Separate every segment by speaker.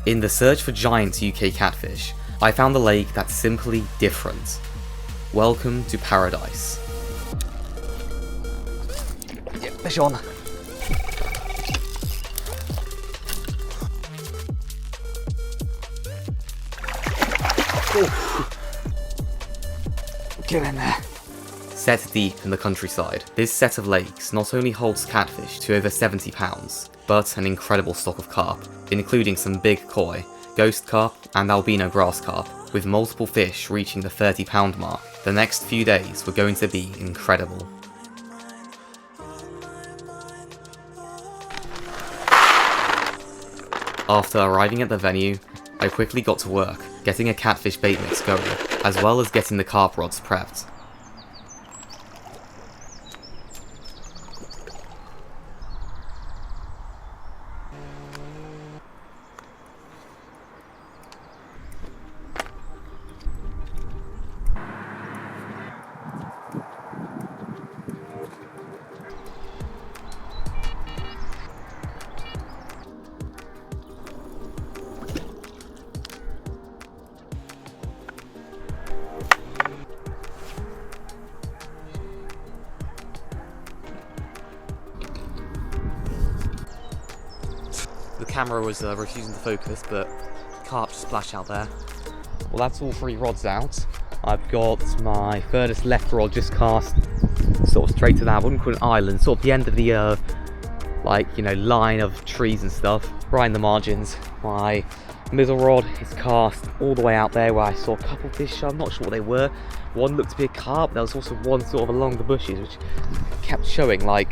Speaker 1: In the search for giant UK catfish, I found a lake that's simply different. Welcome to paradise.
Speaker 2: Yeah, fish on. Oh. Get in there.
Speaker 1: Set deep in the countryside, this set of lakes not only holds catfish to over 70 pounds, but an incredible stock of carp, including some big koi, ghost carp and albino grass carp, with multiple fish reaching the 30-pound mark. The next few days were going to be incredible. After arriving at the venue, I quickly got to work, getting a catfish bait mix going, as well as getting the carp rods prepped. The camera was refusing to focus, but carp splash out there. Well, that's all 3 rods out. I've got my furthest left rod just cast sort of straight to that. I wouldn't call it an island, sort of the end of the line of trees and stuff, right in the margins. My middle rod is cast all the way out there where I saw a couple of fish. I'm not sure what they were. One looked to be a carp. There was also one sort of along the bushes which kept showing, I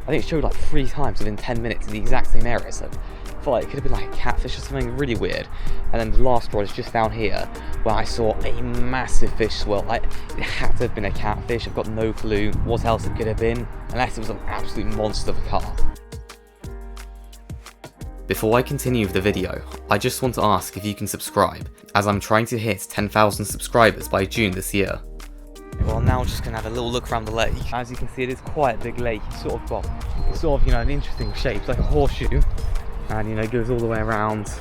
Speaker 1: think it showed 3 times within 10 minutes in the exact same area. So I felt like it could have been like a catfish or something really weird. And then the last rod is just down here where I saw a massive fish swirl. It had to have been a catfish. I've got no clue what else it could have been, unless it was an absolute monster of a carp. Before I continue with the video, I just want to ask if you can subscribe, as I'm trying to hit 10,000 subscribers by June this year. Well, now I'm just going to have a little look around the lake. As you can see, it is quite a big lake. It's sort of an interesting shape. It's like a horseshoe. And it goes all the way around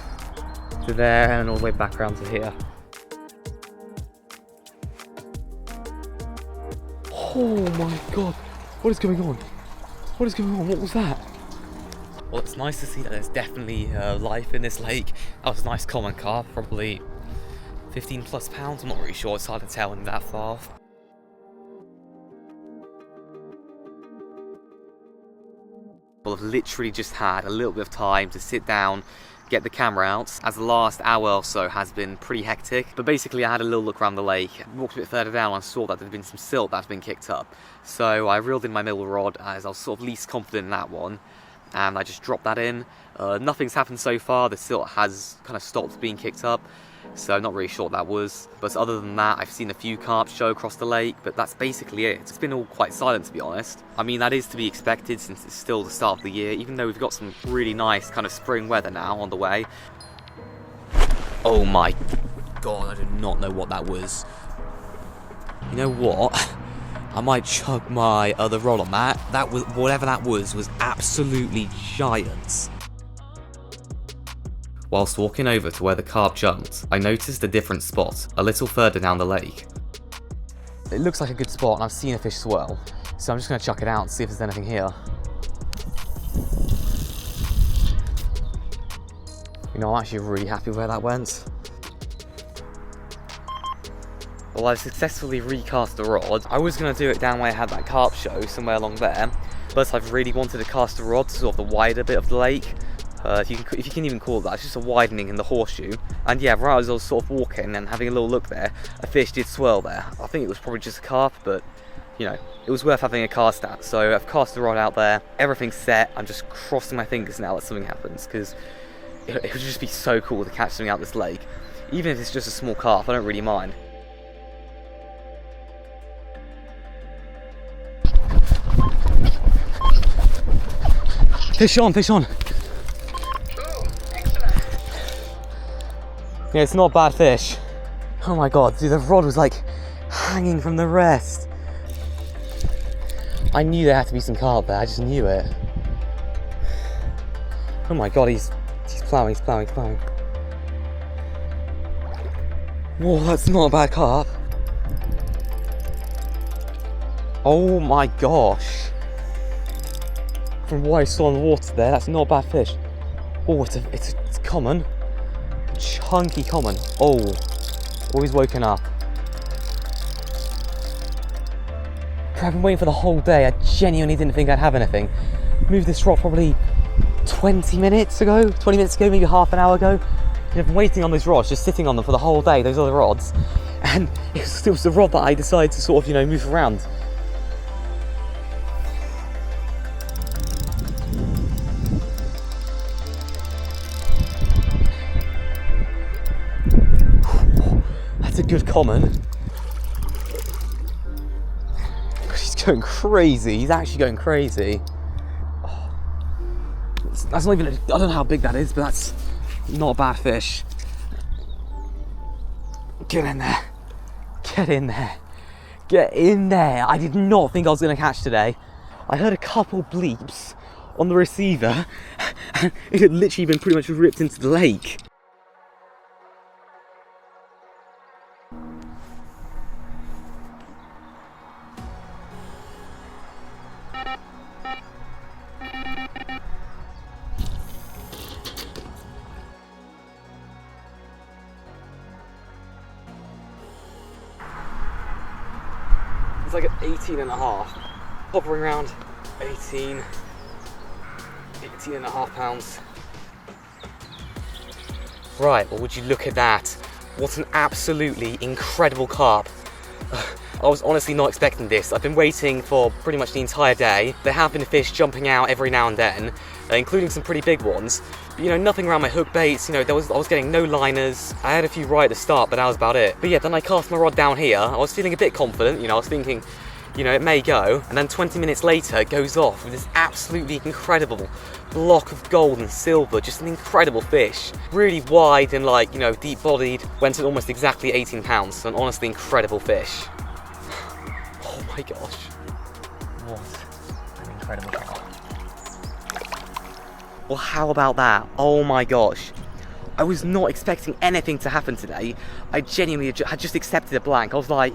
Speaker 1: to there and all the way back around to here. Oh my god, what is going on? What is going on? What was that? Well, it's nice to see that there's definitely life in this lake. That was a nice common carp, probably 15 plus pounds. I'm not really sure, it's hard to tell when that far off. Well, I've literally just had a little bit of time to sit down, get the camera out, as the last hour or so has been pretty hectic. But basically I had a little look around the lake, walked a bit further down and saw that there had been some silt that had been kicked up. So I reeled in my middle rod as I was sort of least confident in that one, and I just dropped that in. Nothing's happened so far. The silt has kind of stopped being kicked up, so I'm not really sure what that was. But other than that, I've seen a few carp show across the lake, but that's basically it. It's been all quite silent, to be honest. I mean, that is to be expected since it's still the start of the year, even though we've got some really nice kind of spring weather now on the way. Oh my god, I do not know what that was. You know what? I might chug my other rod on that. That was, whatever that was absolutely giant. Whilst walking over to where the carp jumped, I noticed a different spot, a little further down the lake. It looks like a good spot and I've seen a fish swirl, so I'm just going to chuck it out and see if there's anything here. I'm actually really happy where that went. Well, I've successfully recast the rod. I was going to do it down where I had that carp show, somewhere along there, but I've really wanted to cast the rod to sort of the wider bit of the lake. If you can even call it that, it's just a widening in the horseshoe. And yeah, right as I was sort of walking and having a little look there, a fish did swirl there. I think it was probably just a carp, but it was worth having a cast at. So I've cast the rod out there, everything's set. I'm just crossing my fingers now that something happens, because it would just be so cool to catch something out this lake. Even if it's just a small carp, I don't really mind. Fish on, fish on. Yeah, it's not a bad fish. Oh my god, dude, the rod was hanging from the rest. I knew there had to be some carp there, I just knew it. Oh my god, he's plowing, he's plowing, he's plowing. Whoa, that's not a bad carp. Oh my gosh. From what I saw in the water there, that's not a bad fish. Oh, it's common. Chunky common. Oh, he's woken up. I've been waiting for the whole day. I genuinely didn't think I'd have anything. Moved this rod probably 20 minutes ago, maybe half an hour ago. I've been waiting on those rods, just sitting on them for the whole day, those other rods. And it was the rod that I decided to sort of, move around. That's a good common. He's going crazy. He's actually going crazy. That's not even, I don't know how big that is, but that's not a bad fish. Get in there. Get in there. Get in there. I did not think I was going to catch today. I heard a couple bleeps on the receiver and it had literally been pretty much ripped into the lake. It's like an 18 and a half. Hovering around 18 and a half pounds. Right, well would you look at that. What an absolutely incredible carp. I was honestly not expecting this. I've been waiting for pretty much the entire day. There have been fish jumping out every now and then, including some pretty big ones. But, nothing around my hook baits, I was getting no liners. I had a few right at the start, but that was about it. But yeah, then I cast my rod down here. I was feeling a bit confident, I was thinking, it may go. And then 20 minutes later, it goes off with this absolutely incredible block of gold and silver, just an incredible fish. Really wide and deep bodied, went at almost exactly 18 pounds, so an honestly incredible fish. Oh my gosh. What an incredible carp. Well, how about that? Oh my gosh. I was not expecting anything to happen today. I genuinely had just accepted a blank. I was like,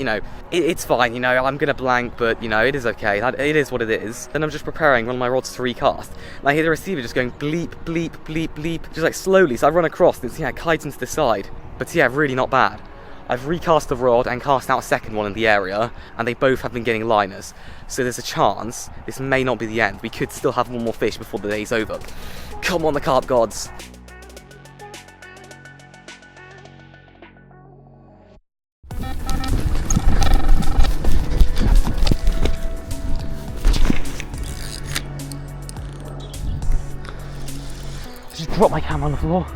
Speaker 1: it's fine, I'm gonna blank, but it is okay. It is what it is. Then I'm just preparing one of my rods to recast. And I hear the receiver just going bleep, bleep, bleep, bleep, just slowly. So I run across and it kites into the side. But yeah, really not bad. I've recast the rod and cast out a second one in the area, and they both have been getting liners. So there's a chance this may not be the end. We could still have one more fish before the day's over. Come on, the carp gods. Just drop my camera on the floor.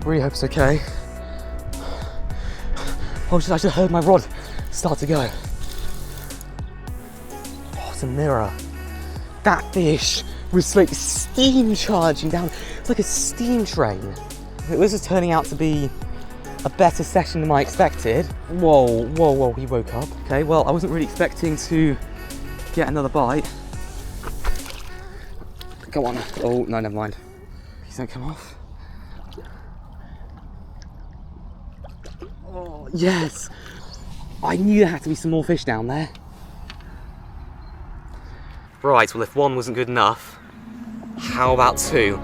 Speaker 1: Really hope it's okay. I just heard my rod start to go. Oh, it's a mirror. That fish was like steam charging down. It's like a steam train. This is turning out to be a better session than I expected. Whoa, whoa, whoa, he woke up. Okay, well, I wasn't really expecting to get another bite. Go on. Oh, no, never mind. Please don't come off. Oh, yes! I knew there had to be some more fish down there. Right, well if one wasn't good enough, how about two?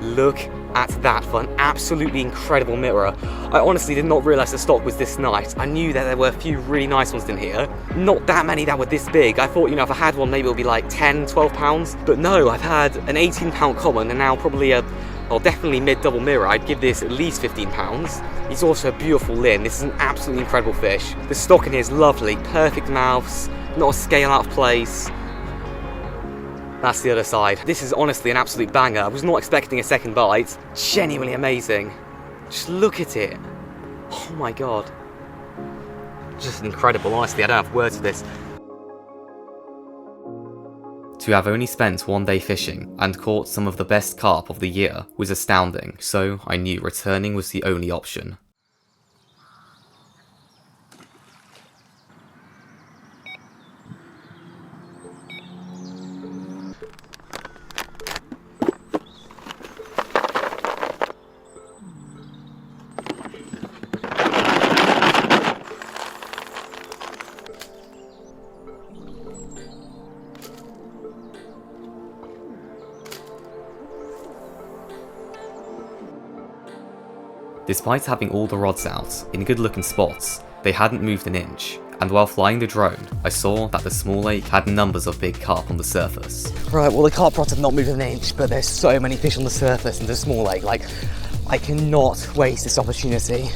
Speaker 1: Look at that for an absolutely incredible mirror. I honestly did not realise the stock was this nice. I knew that there were a few really nice ones in here. Not that many that were this big. I thought, if I had one maybe it would be like 10, 12 pounds. But no, I've had an 18 pound common and now probably definitely mid-double mirror. I'd give this at least 15 pounds. He's also a beautiful limb. This is an absolutely incredible fish. The stock in here is lovely, perfect mouths, not a scale out of place. That's the other side. This is honestly an absolute banger. I was not expecting a second bite. Genuinely amazing. Just look at it. Oh my god. Just incredible, honestly. I don't have words for this. To have only spent one day fishing and caught some of the best carp of the year was astounding, so I knew returning was the only option. Despite having all the rods out, in good looking spots, they hadn't moved an inch, and while flying the drone, I saw that the small lake had numbers of big carp on the surface.
Speaker 2: Right, well the carp rods have not moved an inch, but there's so many fish on the surface in the small lake, like, I cannot waste this opportunity.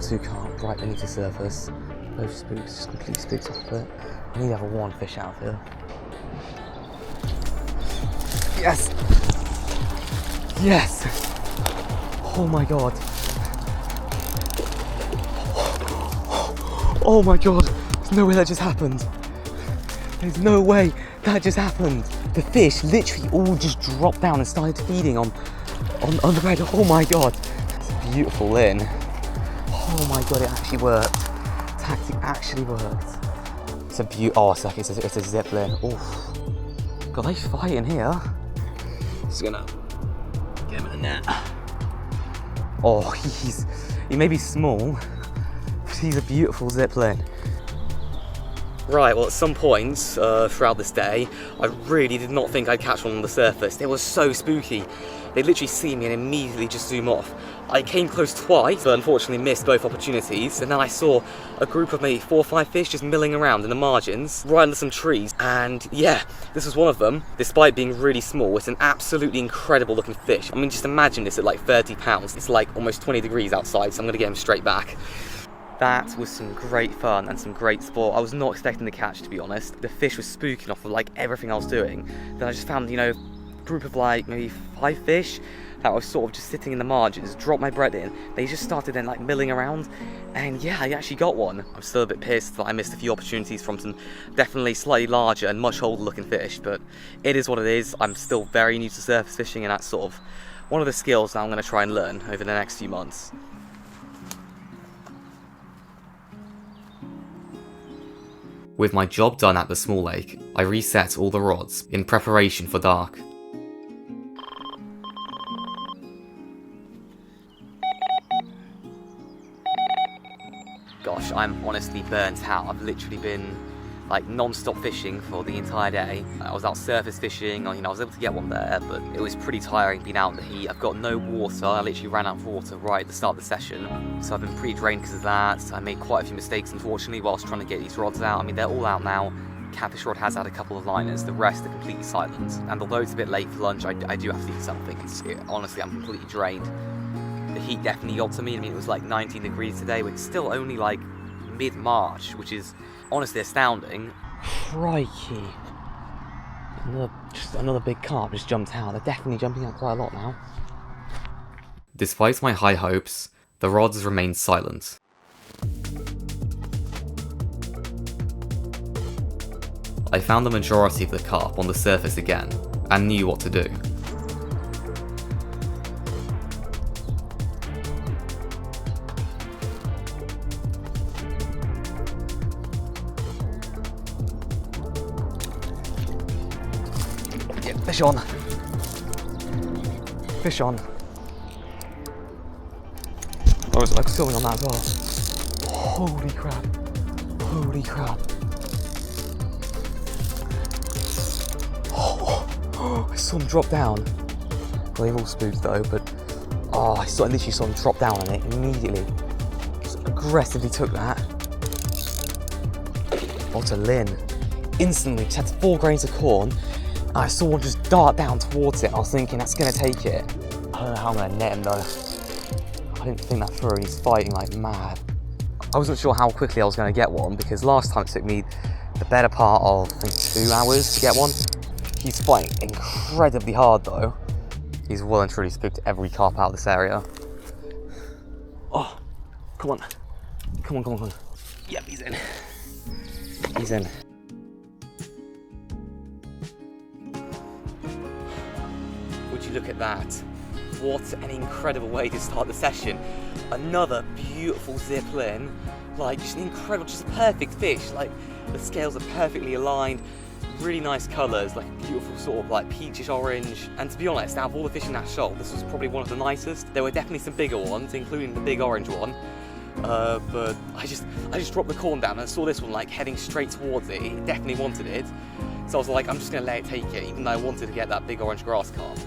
Speaker 2: Two carp right beneath the surface. Both spooks, just completely spooked off of it. I need to have one fish out here. Yes! Yes! Oh my god. Oh my god. There's no way that just happened. There's no way that just happened. The fish literally all just dropped down and started feeding on the red. Oh my god. It's a beautiful lin. Oh my god, it actually worked. Tactic actually worked. It's a oh, it's a zip lin. Oh, god, they fight in here. Just gonna get him in the net. Oh, he may be small, but he's a beautiful zip lin. Right, well at some points throughout this day, I really did not think I'd catch one on the surface. They were so spooky. They literally see me and immediately just zoom off. I came close twice, but unfortunately missed both opportunities. And then I saw a group of maybe 4 or 5 fish just milling around in the margins, right under some trees. And yeah, this was one of them. Despite being really small, it's an absolutely incredible looking fish. I mean, just imagine this at like 30 pounds. It's like almost 20 degrees outside, so I'm gonna get him straight back. That was some great fun and some great sport. I was not expecting the catch, to be honest. The fish was spooking off of like everything I was doing. Then I just found, you know, a group of like maybe 5 fish that was sort of just sitting in the margins, dropped my bread in. They just started then like milling around, and yeah, I actually got one. I'm still a bit pissed that I missed a few opportunities from some definitely slightly larger and much older looking fish, but it is what it is. I'm still very new to surface fishing, and that's sort of one of the skills that I'm going to try and learn over the next few months. With my job done at the small lake, I reset all the rods in preparation for dark. Gosh, I'm honestly burnt out. I've literally been like non-stop fishing for the entire day. I was out surface fishing, you know, I was able to get one there, but it was pretty tiring being out in the heat. I've got no water. I literally ran out of water right at the start of the session, so I've been pretty drained because of that. I made quite a few mistakes, unfortunately, whilst trying to get these rods out. I mean, they're all out now. Catfish rod has had a couple of liners, the rest are completely silent. And although it's a bit late for lunch, I do have to eat something. Honestly, I'm completely drained. The heat definitely got to me. I mean, it was like 19 degrees today, but it's still only like mid-March, which is honestly astounding. Crikey. Another big carp just jumped out. They're definitely jumping out quite a lot now. Despite my high hopes, the rods remained silent. I found the majority of the carp on the surface again, and knew what to do. Fish on. Fish on. I was like filming on that as well. Holy crap. Holy crap. I saw him drop down. Well, they've all spooked though, but I literally saw him drop down on it immediately. Just aggressively took that. What a lin. Instantly, just had 4 grains of corn. I saw one just dart down towards it. I was thinking that's going to take it. I don't know how I'm going to net him though. I didn't think that through. He's fighting like mad. I wasn't sure how quickly I was going to get one because last time it took me the better part of I think 2 hours to get one. He's fighting incredibly hard though. He's well and truly spooked every carp out of this area. Oh, come on. Come on, come on, come on. Yep, he's in. He's in. Would you look at that? What an incredible way to start the session. Another beautiful zip lin. Like, just an incredible, just a perfect fish. Like, the scales are perfectly aligned. Really nice colours, like a beautiful sort of like peachish orange. And to be honest, out of all the fish in that shoal, this was probably one of the nicest. There were definitely some bigger ones, including the big orange one.
Speaker 1: but I just dropped the corn down and I saw this one like heading straight towards it. It definitely wanted it. So I was like, I'm just gonna let it take it, even though I wanted to get that big orange grass carp.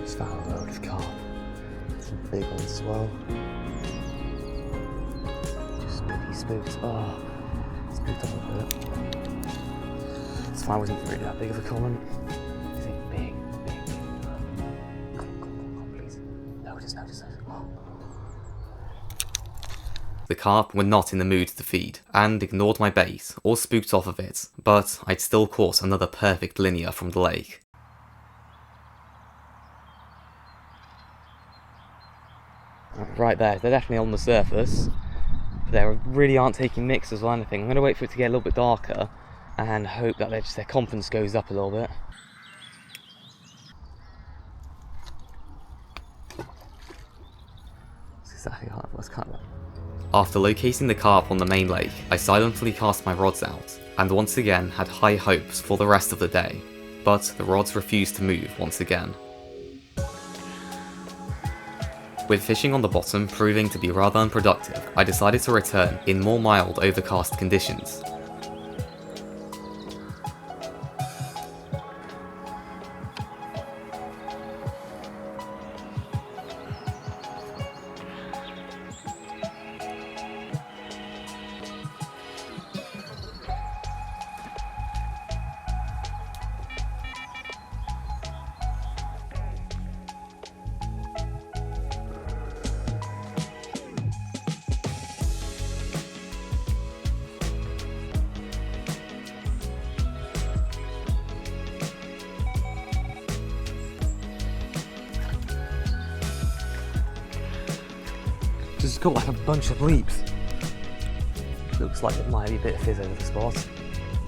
Speaker 2: Just found a load of carp. Some big ones as well. Just spooked. Oh, spooked up a bit. This fly wasn't really that big of a comment. Is it big? Come on, please. Notice. Oh.
Speaker 1: The carp were not in the mood to feed, and ignored my bait, or spooked off of it, but I'd still caught another perfect linear from the lake.
Speaker 2: Right there, they're definitely on the surface. But they really aren't taking mixes or anything. I'm going to wait for it to get a little bit darker and hope that their confidence goes up a little bit. That's exactly how it was kind of.
Speaker 1: After locating the carp on the main lake, I silently cast my rods out, and once again had high hopes for the rest of the day, but the rods refused to move once again. With fishing on the bottom proving to be rather unproductive, I decided to return in more mild overcast conditions.
Speaker 2: Just got like a bunch of leaps. Looks like it might be a bit of fizz over the spot.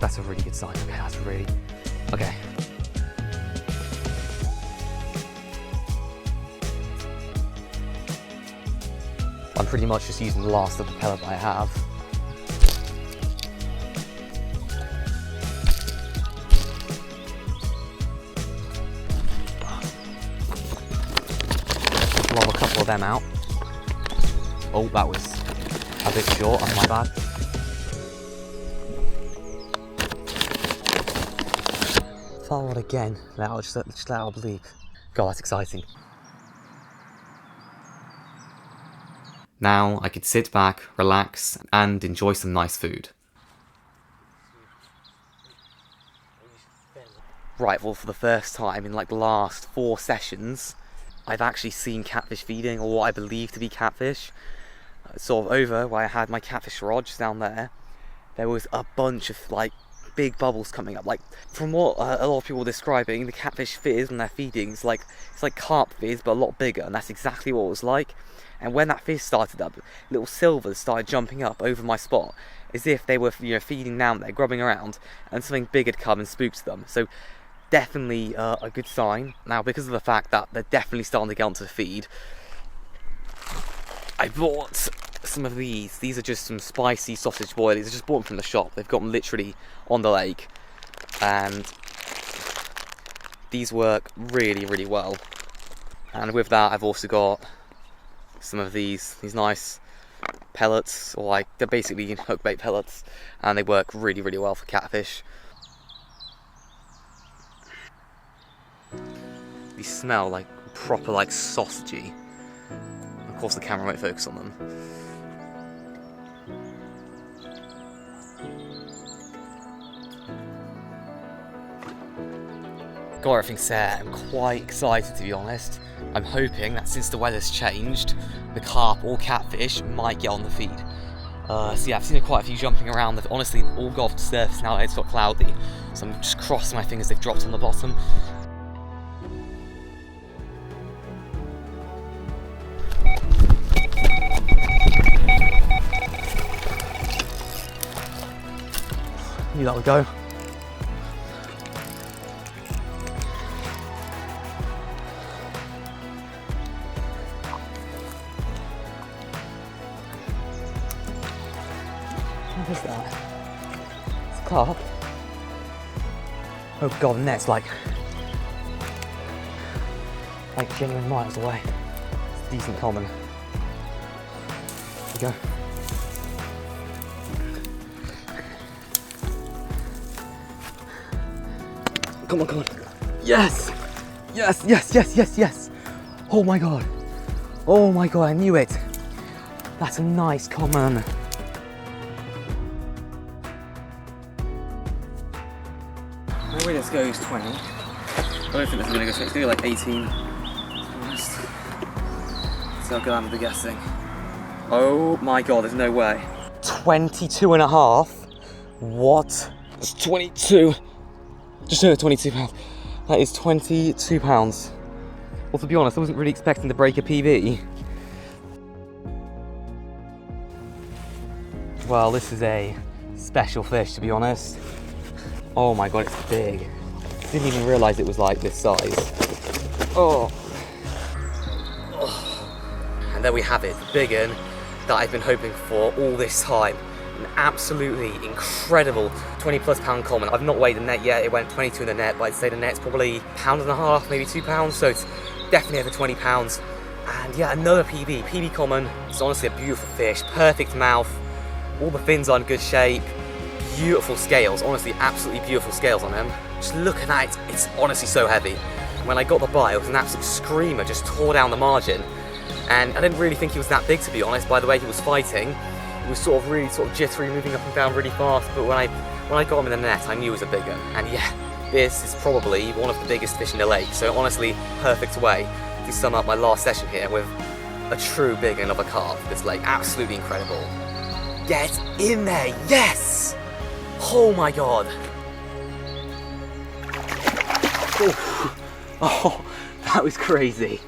Speaker 2: That's a really good sign. Okay, that's really... Okay. I'm pretty much just using the last of the pellet I have. Lob a couple of them out. Oh, that was a bit short, that's my bad. Forward again, just let out a bleep. God, that's exciting.
Speaker 1: Now I could sit back, relax, and enjoy some nice food.
Speaker 2: Right, well, for the first time in like the last 4 sessions, I've actually seen catfish feeding, or what I believe to be catfish. Sort of over where I had my catfish rod just down there, there was a bunch of like big bubbles coming up. Like from what a lot of people are describing, the catfish fizz when they're feeding, it's like carp fizz but a lot bigger, and that's exactly what it was like. And when that fizz started up, little silvers started jumping up over my spot, as if they were, you know, feeding down there, grubbing around, and something big had come and spooked them. So definitely a good sign. Now, because of the fact that they're definitely starting to get onto the feed, I bought some of these. These are just some spicy sausage boilies. I just bought them from the shop. They've got them literally on the lake, and these work really, really well. And with that, I've also got some of these nice pellets, or like they're basically hook bait pellets, and they work really, really well for catfish. These smell like proper like sausagey. Of course the camera won't focus on them. Got everything set. I'm quite excited, to be honest. I'm hoping that since the weather's changed, the carp or catfish might get on the feed. So yeah, I've seen quite a few jumping around. They've honestly all got off the surface now that it's got cloudy. So I'm just crossing my fingers they've dropped on the bottom. Knew that would go. What is that? It's a carp. Oh god, the net's like like genuine miles away. It's decent common. Here we go. Come on, come on. Yes! Yes, yes, yes, yes, yes. Oh my god. Oh my god, I knew it. That's a nice common. My way this goes 20. I don't think this is going to go 20. It's going to be like 18. To be honest. So I'm going to be guessing. Oh my god, there's no way. 22 and a half? What? It's 22. Just over 22 pounds. That is 22 pounds. Well, to be honest, I wasn't really expecting to break a PB. Well, this is a special fish, to be honest. Oh my god, it's big. Didn't even realise it was like this size. Oh. And there we have it, the big one that I've been hoping for all this time. An absolutely incredible 20 plus pound common. I've not weighed the net yet, it went 22 in the net, but I'd say the net's probably £1.5, maybe £2, so it's definitely over 20 pounds. And yeah, another PB, PB common. It's honestly a beautiful fish, perfect mouth, all the fins are in good shape, beautiful scales, honestly absolutely beautiful scales on them. Just look at that, it's honestly so heavy. When I got the bite, it was an absolute screamer, just tore down the margin. And I didn't really think he was that big, to be honest, by the way he was fighting. He was sort of really jittery, moving up and down really fast, but when I got him in the net, I knew he was a big one. And yeah, this is probably one of the biggest fish in the lake, so honestly, perfect way to sum up my last session here with a true big one of a carp for this lake. Absolutely incredible. Get in there, yes! Oh my god. Oh, that was crazy.